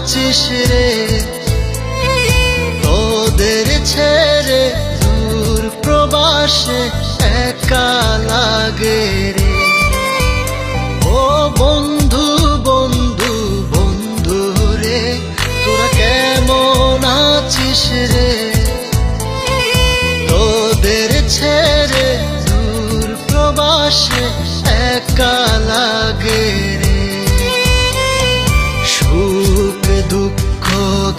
আছিস রে, তোদের ছেড়ে দূর প্রবাসে একা লাগে রে। ও বন্ধু বন্ধু বন্ধু রে, তোরা কেমন আছিস রে, তোদের ছেড়ে দূর প্রবাসে একা লাগে রে। সুখ দুঃখ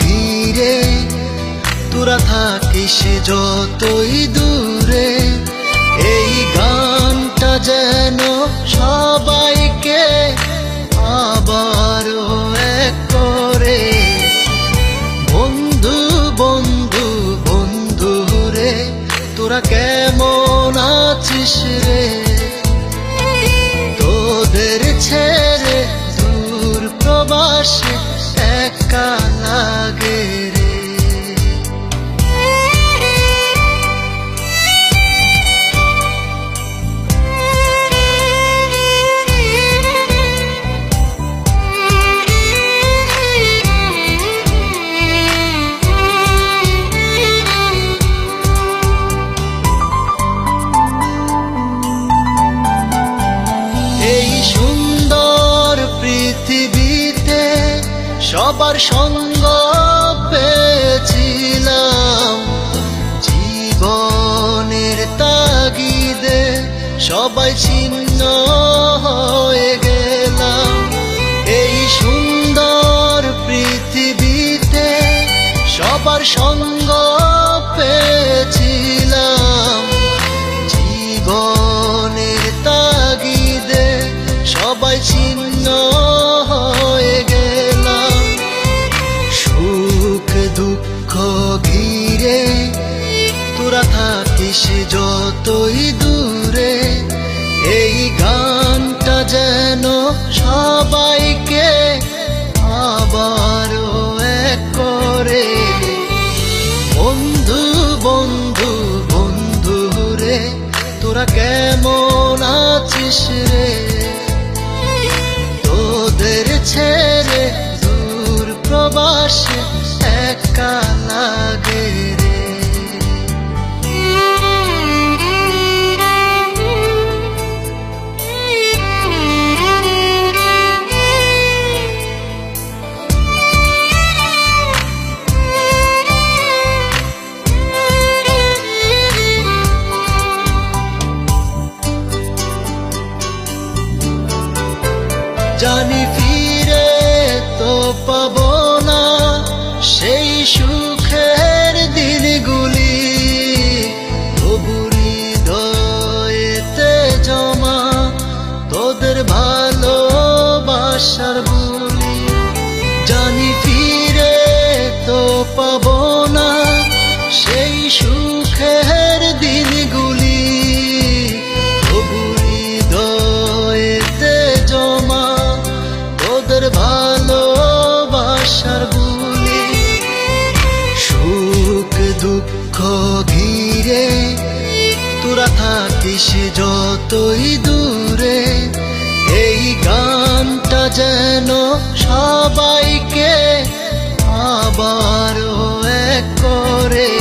ঘিরে তোরা থাকিস যতই দূরে, এই গানটা যেন সবাইকে আবারও এক করে। বন্ধু বন্ধু বন্ধু রে, তোরা কেমন আছিস রে, তোদের ছেড়ে দূর প্রবাসে একা লাগে রে। এই সুন্দর পৃথিবীতে সবার সঙ্গ পেয়েছিলাম, জীবনের তাগিদে সবাই ছিন্ন হয়ে গেলাম। এই সুন্দর পৃথিবীতে সবার সঙ্গ পেয়েছিলাম, জীবনের তাগিদে সবাই ছিন্ন হয়ে গেলাম। সুখ দুঃখ ঘিরে তোরা থাকিস যতই দূরে, এই গানটা যেন সবাইকে আবারও এক করে। বন্ধু বন্ধু বন্ধু রে, তোরা কেমন আছিস রে, তোদের ছেড়ে দূর প্রবাসে একা লাগে রে। জানি ফিরে তো পাবো না সেই সুখের দিনগুলি, তবু হৃদয়েতে জমা তোদের ভালোবাসার বুলি। জানি ফিরে তো পাবো না সেই সুখের দিনগুলি, তবু হৃদয়েতে জমা তোদের ভালোবাসার বুলি। সুখ দুঃখ ঘিরে তোরা থাকিস যতই দূরে, এই গানটা যেন সবাইকে আবারও এক করে।